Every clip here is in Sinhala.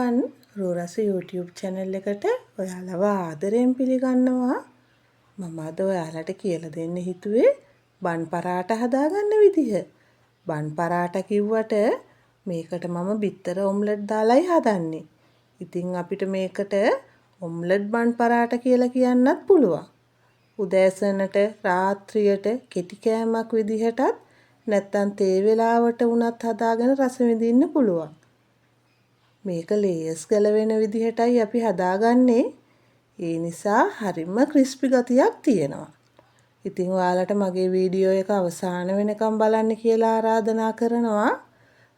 අයිබෝවන් රෝරස YouTube channel එකට ඔයාලව ආදරයෙන් පිළිගන්නවා. මම අද ඔයාලට කියලා දෙන්න හිතුවේ බන් පරාට හදාගන්න විදිහ. බන් පරාට කිව්වට මේකට මම බිත්තර ඔම්ලට් දාලායි හදන්නේ. ඉතින් අපිට මේකට ඔම්ලට් බන් පරාට කියලා කියන්නත් පුළුවන්. උදෑසනට රාත්‍රියට කෙටි කෑමක් විදිහටත් නැත්නම් තේ වේලාවට වුණත් හදාගෙන රස විඳින්න පුළුවන්. මේක ලේයර්ස් ගලවෙන විදිහටයි අපි හදාගන්නේ. ඒ නිසා හරිම ක්‍රිස්පි ගතියක් තියෙනවා. ඉතින් ඔයාලට මගේ වීඩියෝ එක අවසාන වෙනකම් බලන්න කියලා ආරාධනා කරනවා.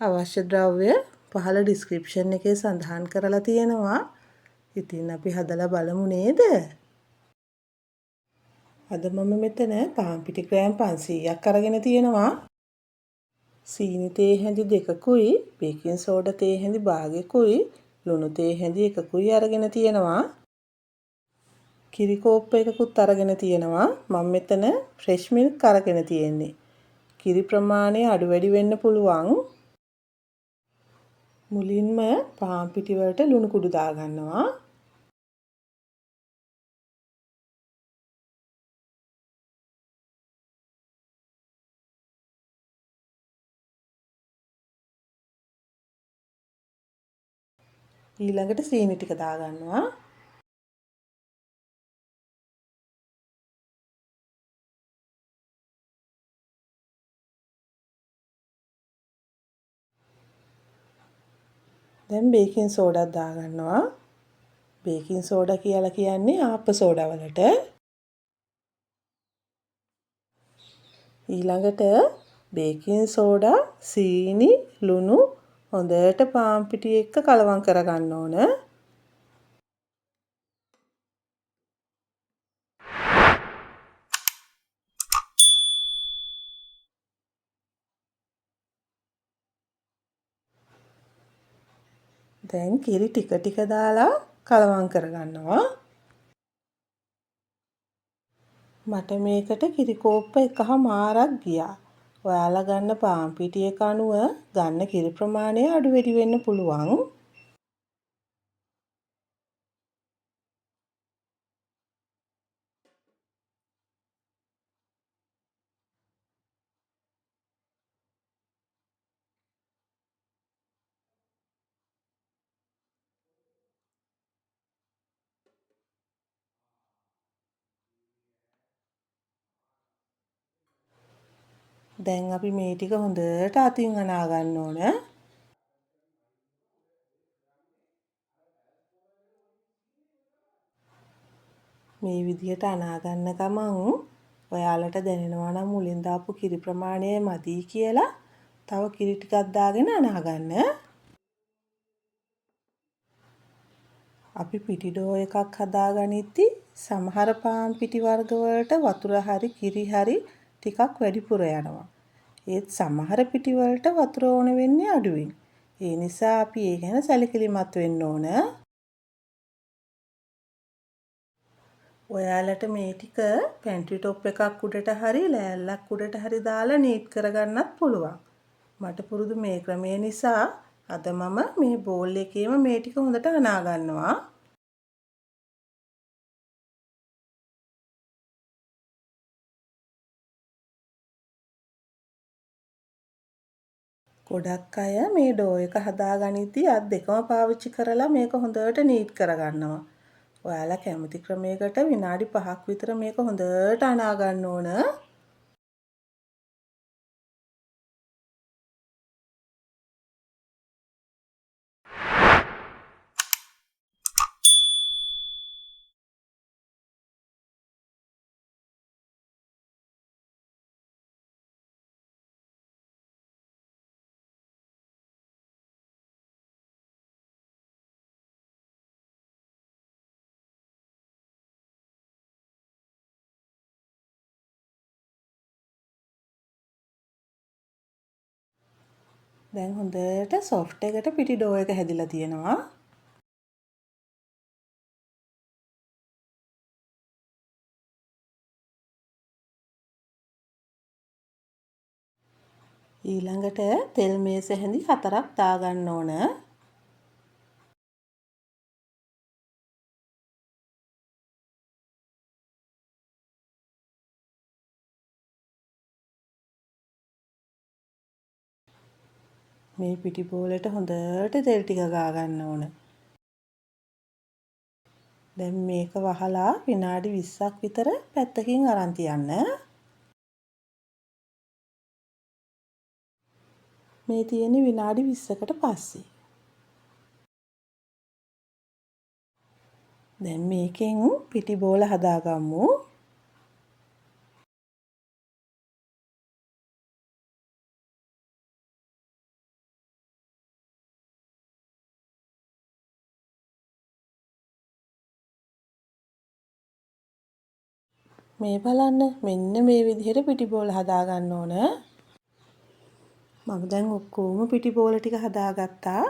අවශ්‍ය ද්‍රව්‍ය පහළ ඩිස්ක්‍රිප්ෂන් එකේ සඳහන් කරලා තියෙනවා. ඉතින් අපි හදලා බලමු නේද? අද මම මෙතන පාන් පිටි ග්‍රෑම් 500ක් අරගෙන තියෙනවා. සීනි තේ හැඳි 2කුයි බේකින් සෝඩා තේ හැඳි භාගයකුයි ලුණු තේ හැඳි 1කුයි අරගෙන තියෙනවා. කිරි කෝප්ප එකකුත් අරගෙන තියෙනවා. මම මෙතන ෆ්‍රෙෂ් මිල්ක් අරගෙන තියෙන්නේ. කිරි ප්‍රමාණය අඩු වැඩි වෙන්න පුළුවන්. මුලින්ම පාන් පිටි වලට ලුණු කුඩු දා ගන්නවා. ඊළඟට සීනි ටික දා ගන්නවා. දැන් බේකින් සෝඩා දා ගන්නවා. බේකින් සෝඩා කියලා කියන්නේ ආප්ප සෝඩා වලට. ඊළඟට බේකින් සෝඩා, සීනි, ලුණු හොඳට පාන් පිටි එක්ක කලවම් කරගන්න ඕන. දැන් කිරි ටික ටික දාලා කලවම් කරගන්නවා. මට මේකට කිරි කෝප්ප 1මාරක් ගියා. ඔයාලා ගන්න පාන් පිටියක අනුව ගන්න කිරි ප්‍රමාණය අඩු වැඩි වෙන්න පුළුවන්. දැන් අපි මේ ටික හොඳට අතින් අනා ගන්න ඕන. මේ විදිහට අනා ගන්න ගමන් ඔයාලට දැනෙනවා නම් මුලින් දාපු කිරි ප්‍රමාණය මදි කියලා තව කිරි ටිකක් දාගෙන අනා ගන්න. අපි පිටි ඩෝ එකක් හදාගනිද්දි සමහර පාන් පිටි වර්ග වලට වතුර හරි කිරි හරි ටිකක් වැඩිපුර යනවා. ඒත් සමහර පිටි වලට වතුර ඕන වෙන්නේ අඩුවෙන්. ඒ නිසා අපි ඒ ගැන සැලකිලිමත් වෙන්න ඕන. ඔයාලට මේ ටික පැන්ට්‍රි টොප් එකක් උඩට හරි ලෑල්ලක් උඩට හරි දාලා නීට් කරගන්නත් පුළුවන්. මට පුරුදු මේ ක්‍රමය නිසා අද මම මේ බෝල් එකේම මේ ටික හොඳට අනා ගන්නවා. ගොඩක් අය මේ ඩෝ එක හදාගනිද්දි අත් දෙකම පාවිච්චි කරලා මේක හොඳට නීට් කරගන්නවා. ඔයාලා කැමති ක්‍රමයකට විනාඩි 5ක් විතර මේක හොඳට අනා ගන්න ඕන. දැන් හොඳට සොෆ්ට් එකට පිටි ඩෝ එක හැදිලා තියෙනවා. ඊළඟට තෙල් මේස හැඳි 4ක් දාගන්න ඕන. මේ පිටි බෝලෙට හොඳට තෙල් ටික ගා ගන්න ඕන. දැන් මේක වහලා විනාඩි 20ක් විතර පැත්තකින් අරන් තියන්න. මේ තියෙන්නේ විනාඩි 20කට පස්සේ. දැන් මේකෙන් පිටි බෝල හදාගමු. මේ බලන්න මෙන්න මේ විදිහට පිටි බෝල හදා ගන්න ඕන. මම දැන් ඔක්කොම පිටි බෝල ටික හදාගත්තා.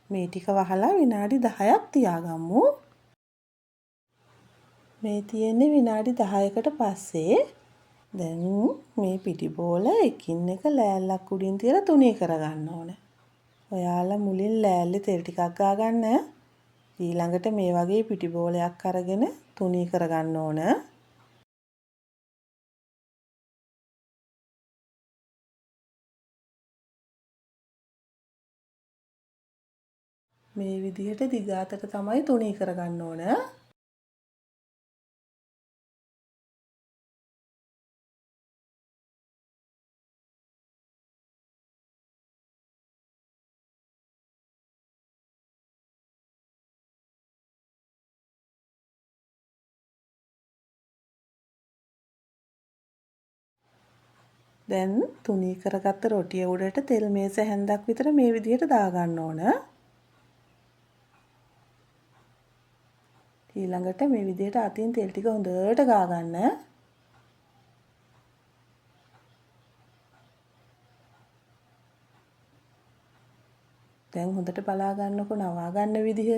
මේ ටික වහලා විනාඩි 10ක් තියාගමු. මේ තියෙන්නේ විනාඩි 10කට පස්සේ. දැන් මේ පිටි බෝල එකින් එක ලෑල්ලක් උඩින් තියලා තුනී කරගන්න ඕන. ඔයාලා මුලින් ලෑල්ලේ තෙල් ටිකක් ගාගන්න. ඊළඟට මේ වගේ පිටි බෝලයක් අරගෙන තුනී කරගන්න ඕන. මේ විදිහට දිගාතට තමයි තුනී කරගන්න ඕන. දැන් තුනී කරගත්ත රොටිය උඩට තෙල් මේස හැන්දක් විතර මේ විදිහට දාගන්න ඕන. ඊළඟට මේ විදිහට අතින් තෙල් ටික හොඳට ගාගන්න. දැන් හොඳට බලා ගන්නකො නවා ගන්න විදිහ.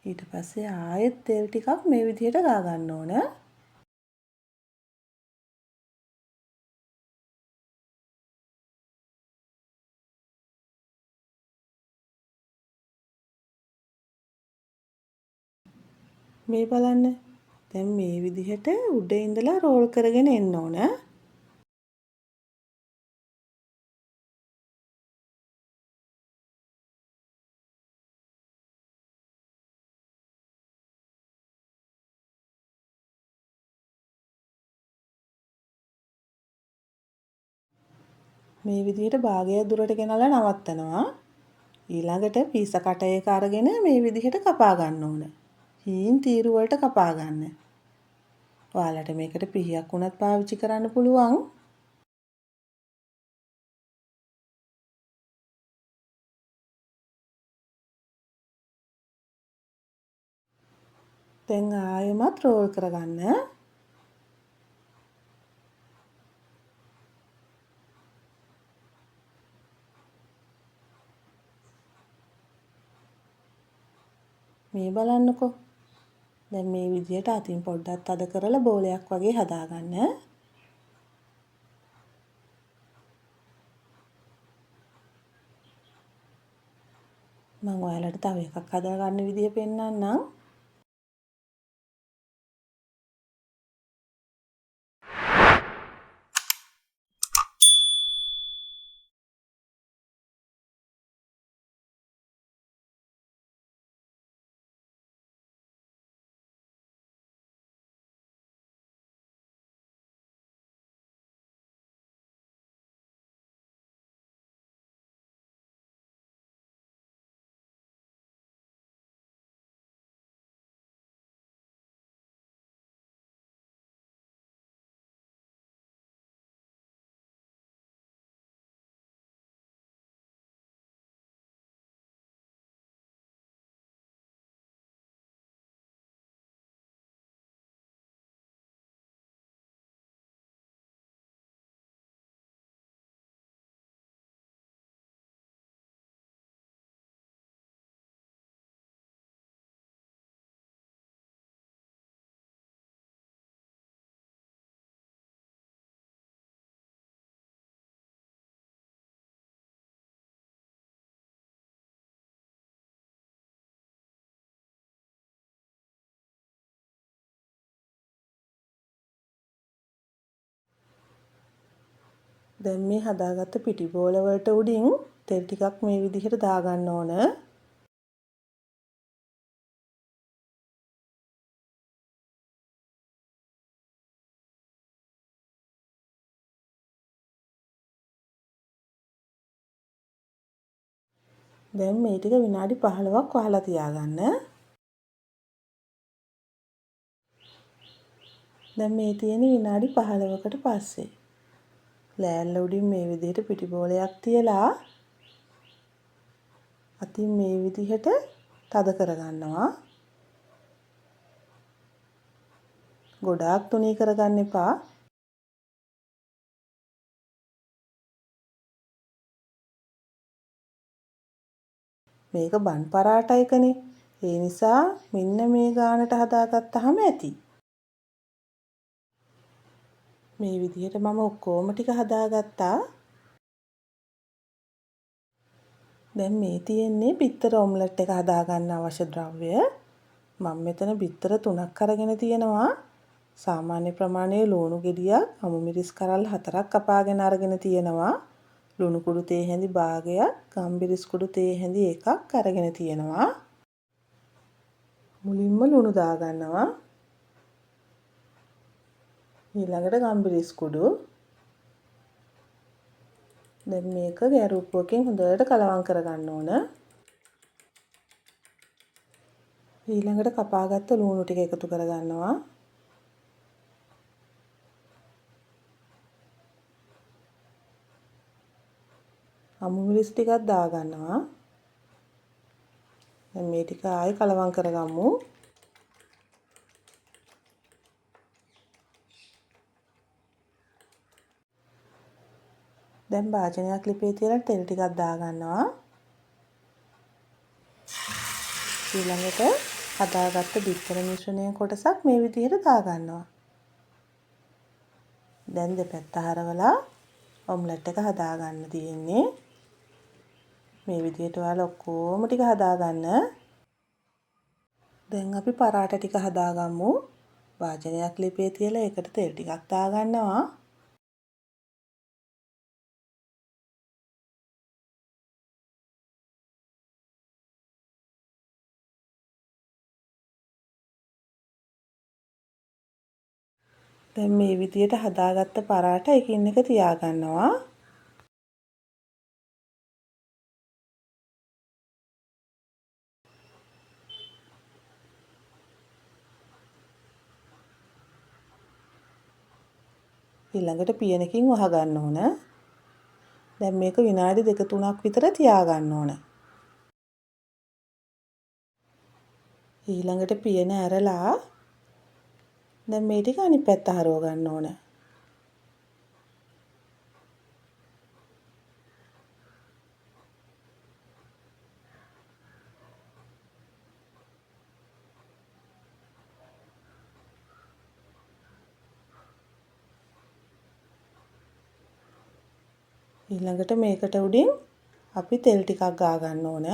ඊට පස්සේ ආයෙත් තෙල් ටිකක් මේ විදිහට ගාගන්න ඕන. මේ බලන්න. දැන් මේ විදිහට උඩ ඉඳලා රෝල් කරගෙන එන්න ඕන. මේ විදිහට භාගයක් දුරට ගෙනල්ලා නවත්තනවා. ඊළඟට පීස කටයක අරගෙන මේ විදිහට කපා ගන්න ඕන. හීන් තීරු වලට කපා ගන්න. ඔයාලට මේකට පිහියක් උනත් පාවිච්චි කරන්න පුළුවන්. දැන් ආයෙමත් රෝල් කරගන්න. මේ බලන්නකෝ. දැන් මේ විදිහට අතින් පොඩ්ඩක් තද කරලා බෝලයක් වගේ හදාගන්න. මම ඔයාලට තව එකක් හදාගන්න විදිහ පෙන්නන්නම්. දැන් මේ හදාගත්ත පිටි බෝල වලට උඩින් තෙල් ටිකක් මේ විදිහට දාගන්න ඕන. දැන් මේ ටික විනාඩි 15ක් වහලා තියාගන්න. දැන් මේ තියෙන විනාඩි 15කට පස්සේ ලෑල්ල උඩින් මේ විදිහට පිටි බෝලයක් තියලා අතින් මේ විදිහට තද කරගන්නවා. ගොඩාක් තුනී කරගන්න එපා. මේක බන් පරාටයකනේ. ඒ නිසා මෙන්න මේ ගානට හදාගත්තාම ඇති. මේ විදිහට මම ඔක්කොම ටික හදාගත්තා. දැන් මේ තියෙන්නේ බිත්තර ඔම්ලට් එක හදාගන්න අවශ්‍ය ද්‍රව්‍ය. මම මෙතන බිත්තර 3ක් අරගෙන තියෙනවා. සාමාන්‍ය ප්‍රමාණයේ ලුණු ගෙඩියක්, අමු මිරිස් කරල් 4ක් කපාගෙන අරගෙන තියෙනවා. ලුණු කුඩු තේ හැඳි භාගයක්, ගම්මිරිස් කුඩු තේ හැඳි එකක් අරගෙන තියෙනවා. මුලින්ම ලුණු දාගන්නවා. ඊළඟට ගම්මිරිස් කුඩු. දැන් මේක ගැරුප්පුවකින් හොඳට කලවම් කරගන්න ඕන. ඊළඟට කපාගත්ත ලුණු ටික එකතු කරගන්නවා. අමු මිරිස් ටිකක් දාගන්නවා. දැන් මේ ටික ආයෙ කලවම් කරගමු. දැන් භාජනයක් ලිපේ තියලා තෙල් ටිකක් දාගන්නවා. ඊළඟට හදාගත්ත බිත්තර මිශ්‍රණය කොටසක් මේ විදිහට දාගන්නවා. දැන් දෙපැත්ත හරවලා ඔම්ලට් එක හදාගන්න තියෙන්නේ. මේ විදිහට ඔයාලා ඔක්කොම ටික හදාගන්න. දැන් අපි පරාට ටික හදාගමු. වාජනයක් ලිපේ තියලා ඒකට තෙල් ටිකක් දාගන්නවා. දැන් මේ විදිහට හදාගත්ත පරාට එකින් එක තියාගන්නවා. ඊළඟට පියනකින් වහගන්න ඕන. දැන් මේක විනාඩි 2-3ක් විතර තියාගන්න ඕන. ඊළඟට පියන ඇරලා දැන් මේ ටික අනිත් පැත්ත හරව ගන්න ඕන. ඊළඟට මේකට උඩින් අපි තෙල් ටිකක් ගා ගන්න ඕන.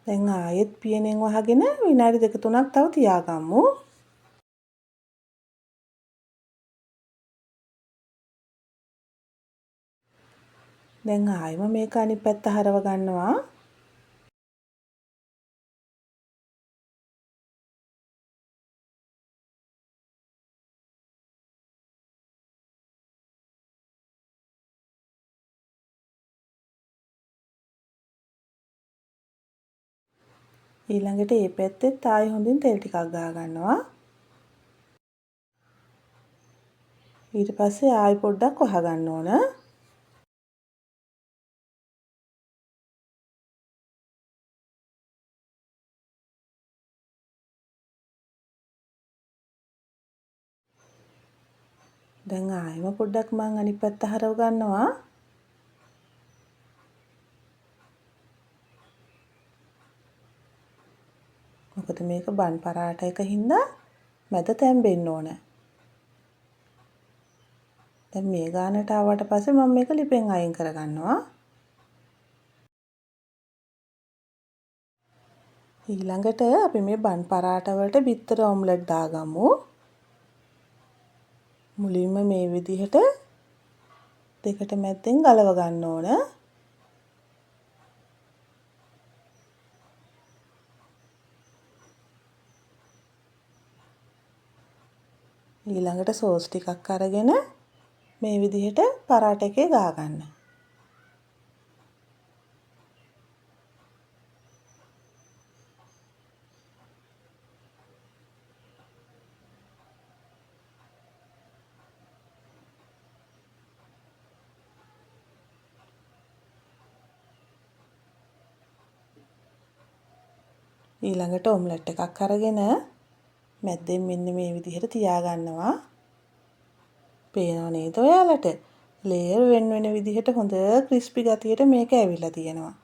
දැන් ආයෙත් පියනෙන් වහගෙන විනාඩි 2-3ක් තව තියාගමු. දැන් ආයෙම මේක අනිත් පැත්ත හරව ගන්නවා. ඊළඟට මේ පැත්තෙත් ආයෙ හොඳින් තෙල් ටිකක් ගා ගන්නවා. ඊට පස්සේ ආයෙ පොඩ්ඩක් වහ ගන්න ඕන. දැන් ආයෙම පොඩ්ඩක් මම අනිත් පැත්ත හරව ගන්නවා. මොකද මේක බන් පරාට එක හින්දා මැද තැම්බෙන්න ඕන. දැන් මේ ගානට ආවට පස්සේ මම මේක ලිපෙන් අයින් කරගන්නවා. ඊළඟට අපි මේ බන් පරාට වලට බිත්තර ඔම්ලට් දාගමු. මුලින්ම මේ විදිහට දෙකට මැද්දෙන් ගලව ගන්න ඕන. ඊළඟට සෝස් ටිකක් අරගෙන මේ විදිහට පරාට එකේ ගා ගන්න. ඊළඟට ඔම්ලට් එකක් අරගෙන මැද්දෙන් මෙන්න මේ විදිහට තියාගන්නවා. පේනව නේද ඔයාලට? ලේයර් වෙන විදිහට හොඳ ක්‍රිස්පි ගතියට මේක ඇවිල්ලා තියෙනවා.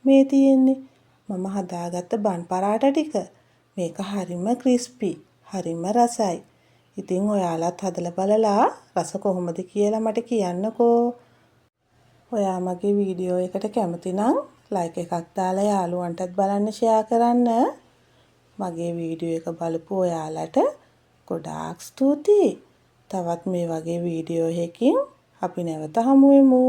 මේ තියෙන්නේ මම හදාගත්ත බන් පරාට ටික. මේක හරිම ක්‍රිස්පි, හරිම රසයි. ඉතින් ඔයාලත් හදලා බලලා රස කොහොමද කියලා මට කියන්නකෝ. ඔයා මගේ වීඩියෝ එකට කැමති නම් ලයික් එකක් දාලා යාළුවන්ටත් බලන්න ෂෙයා කරන්න. මගේ වීඩියෝ එක බලපු ඔයාලට ගොඩාක් ස්තුතියි. තවත් මේ වගේ වීඩියෝ එකකින් අපි නැවත හමු වෙමු.